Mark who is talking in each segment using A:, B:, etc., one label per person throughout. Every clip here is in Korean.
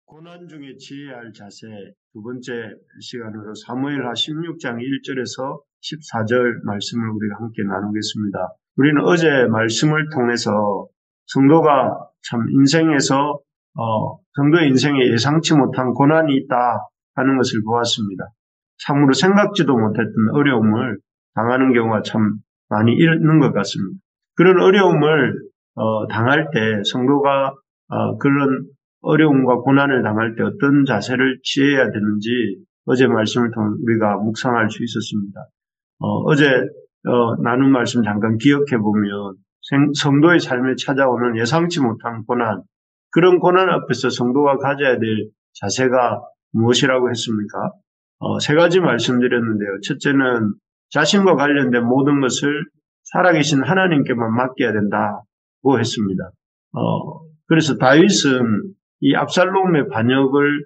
A: 고난 중에 지혜해야 할 자세 두 번째 시간으로 사무엘하 16장 1절에서 14절 말씀을 우리가 함께 나누겠습니다. 우리는 어제 말씀을 통해서 성도가 참 인생에서 성도의 인생에 예상치 못한 고난이 있다 하는 것을 보았습니다. 참으로 생각지도 못했던 어려움을 당하는 경우가 참 많이 있는 것 같습니다. 그런 어려움을 당할 때 성도가 그런 어려움과 고난을 당할 때 어떤 자세를 취해야 되는지 어제 말씀을 통해 우리가 묵상할 수 있었습니다. 어제 나눈 말씀 잠깐 기억해 보면 성도의 삶에 찾아오는 예상치 못한 고난, 그런 고난 앞에서 성도가 가져야 될 자세가 무엇이라고 했습니까? 세 가지 말씀드렸는데요. 첫째는 자신과 관련된 모든 것을 살아계신 하나님께만 맡겨야 된다고 했습니다. 그래서 다윗은 이 압살롬의 반역을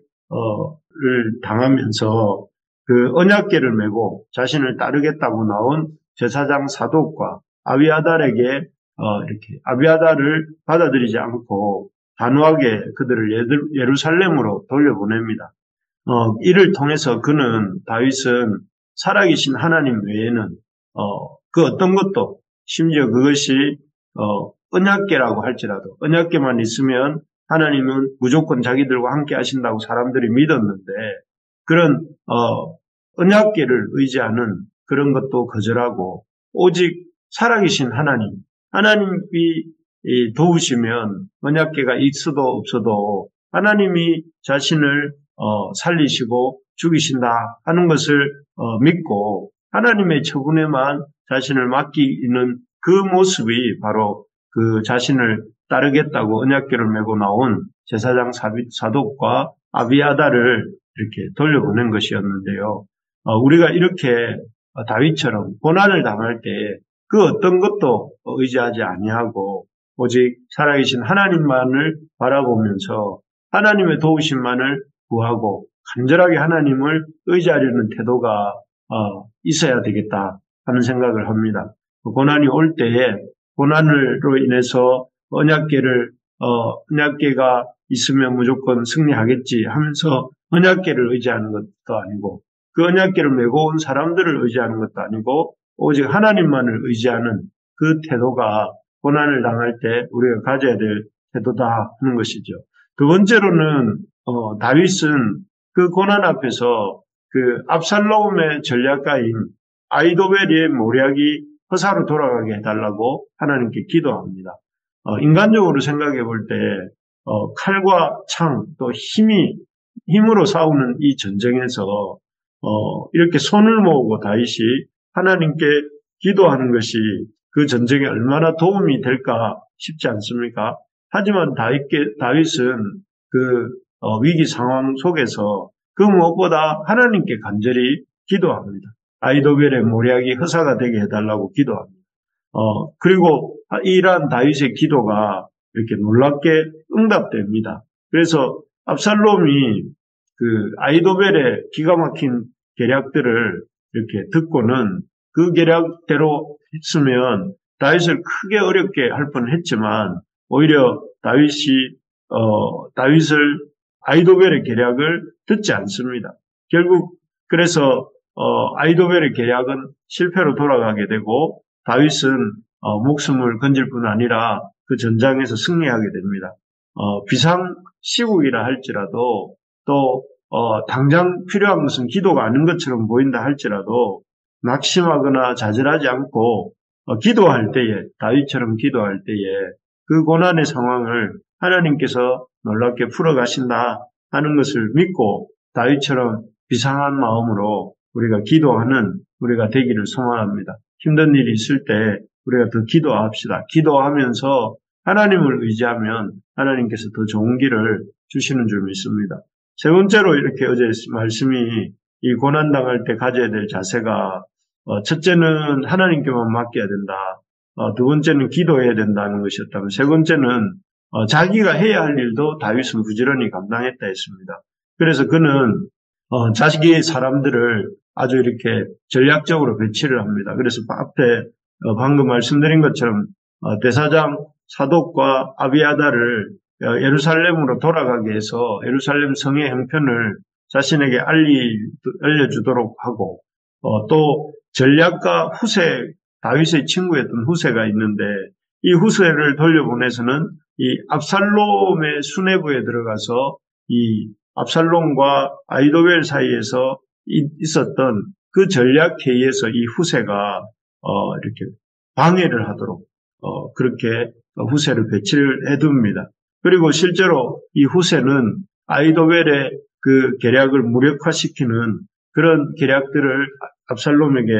A: 당하면서 그 언약궤를 메고 자신을 따르겠다고 나온 제사장 사독과 아비아달에게 이렇게 아비아달을 받아들이지 않고 단호하게 그들을 예루살렘으로 돌려보냅니다. 이를 통해서 다윗은 살아계신 하나님 외에는 그 어떤 것도, 심지어 그것이 언약궤라고 할지라도 언약궤만 있으면 하나님은 무조건 자기들과 함께 하신다고 사람들이 믿었는데, 그런 언약궤를 의지하는 그런 것도 거절하고 오직 살아계신 하나님이 도우시면 언약궤가 있어도 없어도 하나님이 자신을 살리시고 죽이신다 하는 것을 믿고 하나님의 처분에만 자신을 맡기는 그 모습이 바로 그 자신을 따르겠다고 언약궤를 메고 나온 제사장 사독과 아비아달을 이렇게 돌려보낸 것이었는데요. 우리가 이렇게 다윗처럼 고난을 당할 때 그 어떤 것도 의지하지 아니하고 오직 살아계신 하나님만을 바라보면서 하나님의 도우심만을 구하고 간절하게 하나님을 의지하려는 태도가 있어야 되겠다 하는 생각을 합니다. 고난이 올 때에 고난으로 인해서 언약궤가 있으면 무조건 승리하겠지 하면서 언약궤를 의지하는 것도 아니고 그 언약궤를 메고 온 사람들을 의지하는 것도 아니고 오직 하나님만을 의지하는 그 태도가 고난을 당할 때 우리가 가져야 될 태도다 하는 것이죠. 두 번째로는 다윗은 그 고난 앞에서 그 압살롬의 전략가인 아히도벨의 모략이 허사로 돌아가게 해달라고 하나님께 기도합니다. 인간적으로 생각해 볼 때 칼과 창 또 힘으로 싸우는 이 전쟁에서 이렇게 손을 모으고 다윗이 하나님께 기도하는 것이 그 전쟁에 얼마나 도움이 될까 싶지 않습니까? 하지만 다윗은 그 위기 상황 속에서 그 무엇보다 하나님께 간절히 기도합니다. 아히도벨의 모략이 허사가 되게 해달라고 기도합니다. 그리고 이러한 다윗의 기도가 이렇게 놀랍게 응답됩니다. 그래서 압살롬이 그 아히도벨의 기가 막힌 계략들을 이렇게 듣고는 그 계략대로 했으면 다윗을 크게 어렵게 할 뻔했지만 오히려 다윗을 아히도벨의 계략을 듣지 않습니다. 결국 그래서 아히도벨의 계략은 실패로 돌아가게 되고 다윗은 목숨을 건질 뿐 아니라 그 전장에서 승리하게 됩니다. 비상시국이라 할지라도 또 당장 필요한 것은 기도가 아닌 것처럼 보인다 할지라도 낙심하거나 좌절하지 않고 기도할 때에, 다윗처럼 기도할 때에 그 고난의 상황을 하나님께서 놀랍게 풀어가신다 하는 것을 믿고 다윗처럼 비상한 마음으로 우리가 기도하는 우리가 되기를 소망합니다. 힘든 일이 있을 때 우리가 더 기도합시다. 기도하면서 하나님을 의지하면 하나님께서 더 좋은 길을 주시는 줄 믿습니다. 세 번째로 이렇게 어제 말씀이 이 고난당할 때 가져야 될 자세가 첫째는 하나님께만 맡겨야 된다. 두 번째는 기도해야 된다는 것이었다면 세 번째는 자기가 해야 할 일도 다윗은 부지런히 감당했다 했습니다. 그래서 그는 자식의 사람들을 아주 이렇게 전략적으로 배치를 합니다. 그래서 앞에 방금 말씀드린 것처럼 대사장 사독과 아비아달을 예루살렘으로 돌아가게 해서 예루살렘 성의 형편을 자신에게 알려주도록 하고 또 전략가 후세, 다윗의 친구였던 후세가 있는데 이 후세를 돌려보내서는 이 압살롬의 수뇌부에 들어가서 이 압살롬과 아히도벨 사이에서 있었던 그 전략 회의에서 이 후세가 이렇게 방해를 하도록 그렇게 후세를 배치를 해둡니다. 그리고 실제로 이 후세는 아히도벨의 그 계략을 무력화시키는 그런 계략들을 압살롬에게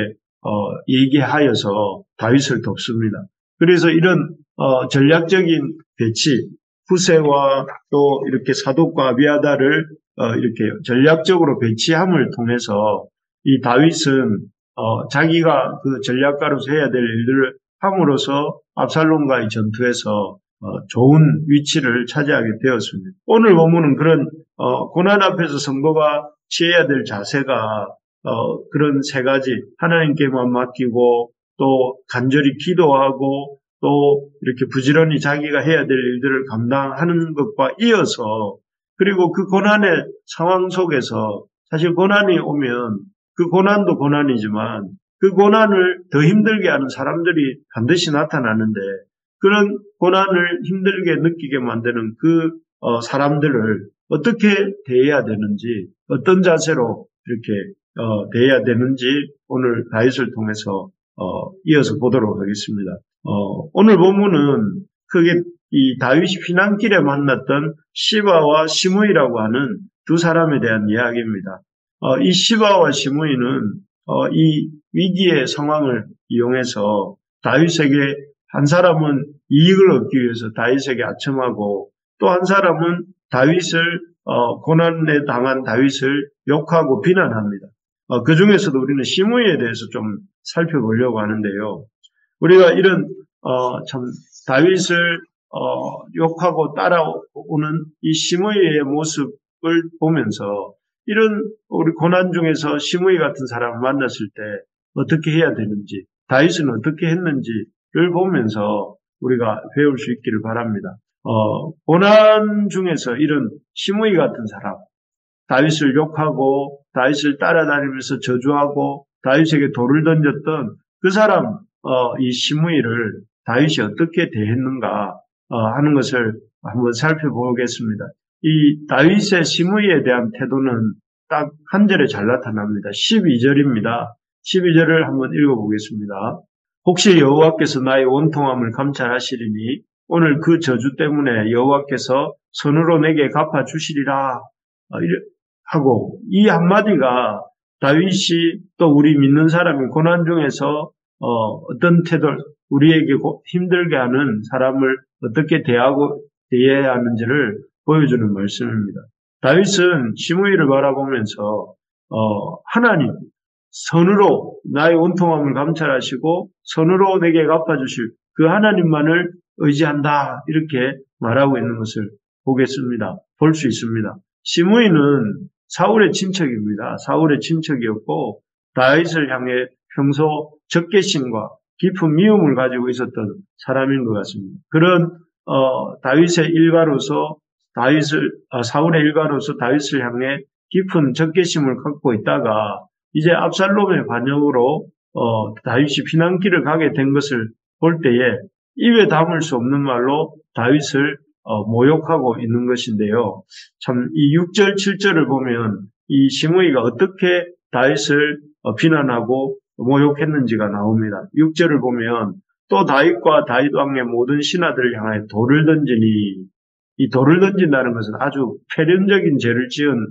A: 얘기하여서 다윗을 돕습니다. 그래서 이런 전략적인 배치, 후세와 또 이렇게 사독과 아비아다를 이렇게 전략적으로 배치함을 통해서 이 다윗은 자기가 그 전략가로서 해야 될 일들을 함으로써 압살롬과의 전투에서 좋은 위치를 차지하게 되었습니다. 오늘 본문은 그런 고난 앞에서 성도가 취해야 될 자세가 그런 세 가지, 하나님께만 맡기고 또 간절히 기도하고 또 이렇게 부지런히 자기가 해야 될 일들을 감당하는 것과 이어서, 그리고 그 고난의 상황 속에서 사실 고난이 오면 그 고난도 고난이지만 그 고난을 더 힘들게 하는 사람들이 반드시 나타나는데, 그런 고난을 힘들게 느끼게 만드는 그 사람들을 어떻게 대해야 되는지, 어떤 자세로 이렇게 대해야 되는지 오늘 다윗을 통해서 이어서 보도록 하겠습니다. 오늘 본문은 크게 이 다윗이 피난길에 만났던 시바와 시므이라고 하는 두 사람에 대한 이야기입니다. 이 시바와 시므이는 이 위기의 상황을 이용해서 다윗에게, 한 사람은 이익을 얻기 위해서 다윗에게 아첨하고 또 한 사람은 다윗을 고난에 당한 다윗을 욕하고 비난합니다. 그 중에서도 우리는 시므이에 대해서 좀 살펴보려고 하는데요. 우리가 이런 참 다윗을 욕하고 따라오는 이 시므이의 모습을 보면서 이런 우리 고난 중에서 시므이 같은 사람을 만났을 때 어떻게 해야 되는지, 다윗은 어떻게 했는지를 보면서 우리가 배울 수 있기를 바랍니다. 고난 중에서 이런 시므이 같은 사람, 다윗을 욕하고 다윗을 따라다니면서 저주하고 다윗에게 돌을 던졌던 그 사람, 이 시므이를 다윗이 어떻게 대했는가 하는 것을 한번 살펴보겠습니다. 이 다윗의 시므이에 대한 태도는 딱 한 절에 잘 나타납니다. 12절입니다. 12절을 한번 읽어보겠습니다. 혹시 여호와께서 나의 원통함을 감찰하시리니 오늘 그 저주 때문에 여호와께서 손으로 내게 갚아주시리라 하고, 이 한마디가 다윗이 또 우리 믿는 사람이 고난 중에서 어떤 태도를, 우리에게 힘들게 하는 사람을 어떻게 대해야 하는지를 보여주는 말씀입니다. 다윗은 시므이를 바라보면서 하나님, 선으로 나의 원통함을 감찰하시고 선으로 내게 갚아주실 그 하나님만을 의지한다, 이렇게 말하고 있는 것을 볼 수 있습니다. 시므이는 사울의 친척입니다. 사울의 친척이었고 다윗을 향해 평소 적개심과 깊은 미움을 가지고 있었던 사람인 것 같습니다. 그런 다윗의 일가로서 사울의 일가로서 다윗을 향해 깊은 적개심을 갖고 있다가 이제 압살롬의 반역으로 다윗이 피난길을 가게 된 것을 볼 때에 입에 담을 수 없는 말로 다윗을 모욕하고 있는 것인데요. 참 이 6절, 7절을 보면 이 시므이가 어떻게 다윗을 비난하고 모욕했는지가 나옵니다. 6절을 보면 또 다윗과 다윗 왕의 모든 신하들을 향하여 돌을 던지니, 이 돌을 던진다는 것은 아주 폐륜적인 죄를 지은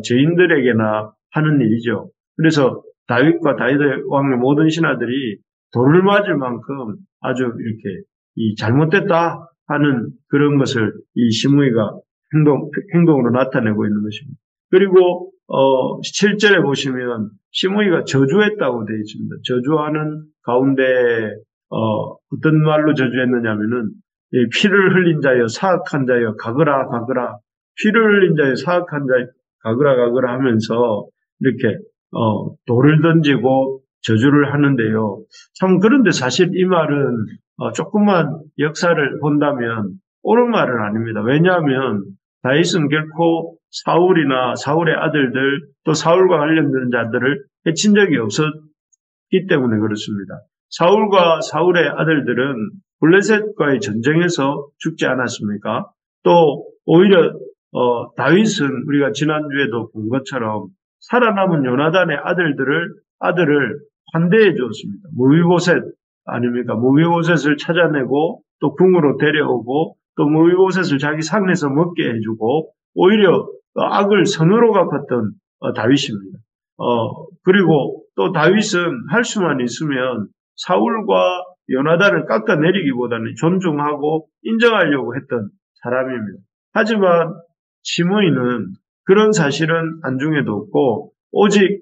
A: 죄인들에게나 하는 일이죠. 그래서 다윗과 다윗 왕의 모든 신하들이 돌을 맞을 만큼 아주 이렇게 이 잘못됐다 하는 그런 것을 이 시므이가 행동으로 나타내고 있는 것입니다. 그리고 7절에 보시면 시므이가 저주했다고 되어 있습니다. 저주하는 가운데 어떤 말로 저주했느냐면은 피를 흘린 자여 사악한 자여 가거라 가거라, 피를 흘린 자여 사악한 자여 가거라 가거라 하면서 이렇게 돌을 던지고 저주를 하는데요. 참 그런데 사실 이 말은 조금만 역사를 본다면 옳은 말은 아닙니다. 왜냐하면 다윗은 결코 사울이나 사울의 아들들 또 사울과 관련된 자들을 해친 적이 없었기 때문에 그렇습니다. 사울과 사울의 아들들은 블레셋과의 전쟁에서 죽지 않았습니까? 또 오히려 다윗은 우리가 지난주에도 본 것처럼 살아남은 요나단의 아들을 환대해 주었습니다. 무비보셋 아닙니까? 무비보셋을 찾아내고 또 궁으로 데려오고 또 무비보셋을 자기 상에서 먹게 해주고 오히려 악을 선으로 갚았던 다윗입니다. 그리고 또 다윗은 할 수만 있으면 사울과 요나단을 깎아내리기보다는 존중하고 인정하려고 했던 사람입니다. 하지만 시므이는 그런 사실은 안중에도 없고 오직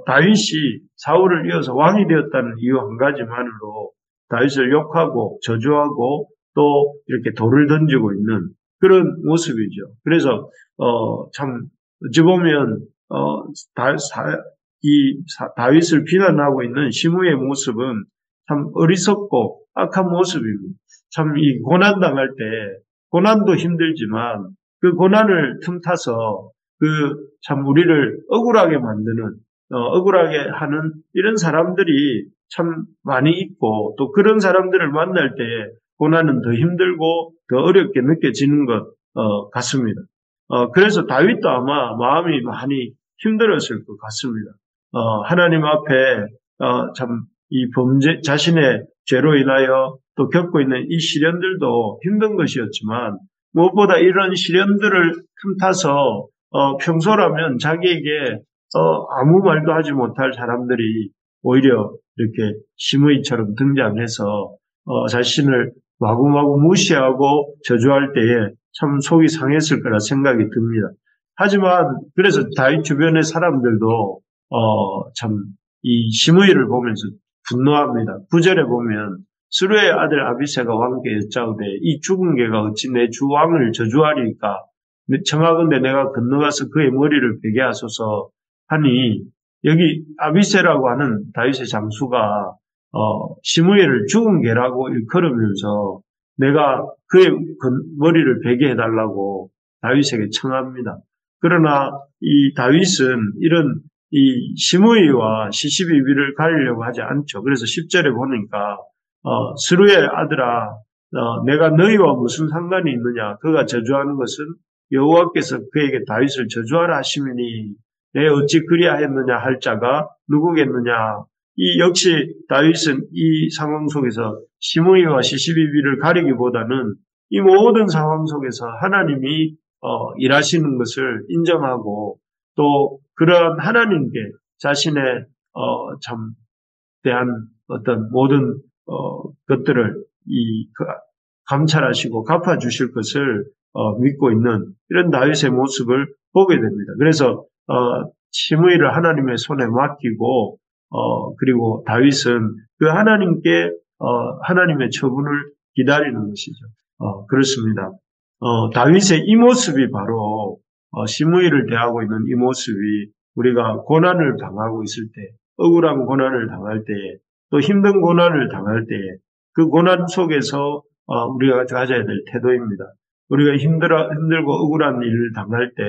A: 다윗이 사울을 이어서 왕이 되었다는 이유 한 가지만으로 다윗을 욕하고 저주하고 또 이렇게 돌을 던지고 있는 그런 모습이죠. 그래서 참 어찌 보면 다윗을 비난하고 있는 시므이의 모습은 참 어리석고 악한 모습입니다. 참 이 고난 당할 때 고난도 힘들지만 그 고난을 틈타서 참 우리를 억울하게 만드는 억울하게 하는 이런 사람들이 참 많이 있고 또 그런 사람들을 만날 때 고난은 더 힘들고 더 어렵게 느껴지는 것 같습니다. 그래서 다윗도 아마 마음이 많이 힘들었을 것 같습니다. 하나님 앞에 참 이 범죄 자신의 죄로 인하여 또 겪고 있는 이 시련들도 힘든 것이었지만 무엇보다 이런 시련들을 틈타서 평소라면 자기에게 아무 말도 하지 못할 사람들이 오히려 이렇게 시므이처럼 등장해서 자신을 마구마구 무시하고 저주할 때에 참 속이 상했을 거라 생각이 듭니다. 하지만 그래서 다윗 주변의 사람들도 참 이 시므이를 보면서 분노합니다. 9절에 보면 스루의 아들 아비새가 왕께 여짜오되 이 죽은 개가 어찌 내 주 왕을 저주하리까? 청하건대 내가 건너가서 그의 머리를 베게 하소서 하니 여기 아비새라고 하는 다윗의 장수가 시므이를 죽은 개라고 일컬으면서 내가 그의 머리를 베게 해달라고 다윗에게 청합니다. 그러나 이 다윗은 이런 이 시므이와 시시비비를 가리려고 하지 않죠. 그래서 10절에 보니까 스루의 아들아 내가 너희와 무슨 상관이 있느냐? 그가 저주하는 것은 여호와께서 그에게 다윗을 저주하라 하시미니 내 어찌 그리하였느냐 할 자가 누구겠느냐? 이 역시 다윗은 이 상황 속에서 시므이와 시시비비를 가리기보다는 이 모든 상황 속에서 하나님이 일하시는 것을 인정하고 또 그러한 하나님께 자신의 참 대한 어떤 모든 것들을 감찰하시고 갚아주실 것을 믿고 있는 이런 다윗의 모습을 보게 됩니다. 그래서 시므이를 하나님의 손에 맡기고 그리고 다윗은 그 하나님께 하나님의 처분을 기다리는 것이죠. 그렇습니다. 다윗의 이 모습이 바로 시므이를 대하고 있는 이 모습이 우리가 고난을 당하고 있을 때, 억울한 고난을 당할 때에, 또 힘든 고난을 당할 때에 그 고난 속에서 우리가 가져야 될 태도입니다. 우리가 힘들고 억울한 일을 당할 때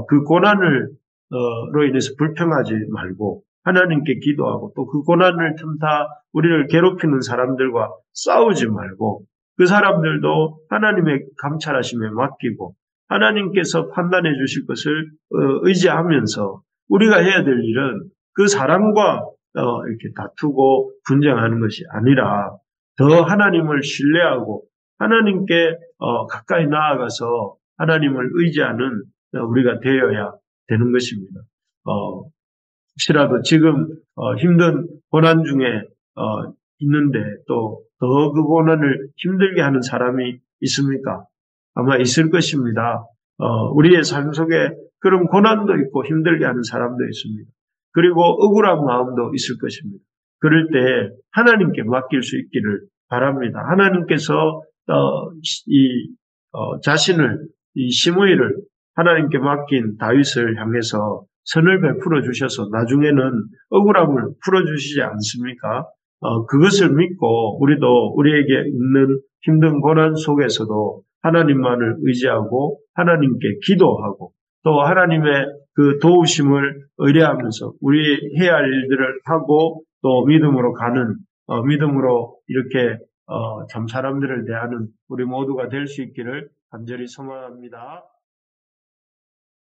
A: 그 고난으로 인해서 불평하지 말고 하나님께 기도하고 또 그 고난을 틈타 우리를 괴롭히는 사람들과 싸우지 말고 그 사람들도 하나님의 감찰하심에 맡기고 하나님께서 판단해 주실 것을 의지하면서 우리가 해야 될 일은 그 사람과 이렇게 다투고 분쟁하는 것이 아니라 더 하나님을 신뢰하고 하나님께 가까이 나아가서 하나님을 의지하는 우리가 되어야 되는 것입니다. 혹시라도 지금 힘든 고난 중에 있는데 또 더 그 고난을 힘들게 하는 사람이 있습니까? 아마 있을 것입니다. 우리의 삶 속에 그런 고난도 있고 힘들게 하는 사람도 있습니다. 그리고 억울한 마음도 있을 것입니다. 그럴 때 하나님께 맡길 수 있기를 바랍니다. 하나님께서 자신을 이 시므이를 하나님께 맡긴 다윗을 향해서 선을 베풀어 주셔서 나중에는 억울함을 풀어 주시지 않습니까? 그것을 믿고 우리도 우리에게 있는 힘든 고난 속에서도 하나님만을 의지하고 하나님께 기도하고 또 하나님의 그 도우심을 의뢰하면서 우리 해야 할 일들을 하고 또 믿음으로 가는 믿음으로 이렇게 참 사람들을 대하는 우리 모두가 될 수 있기를 간절히 소망합니다.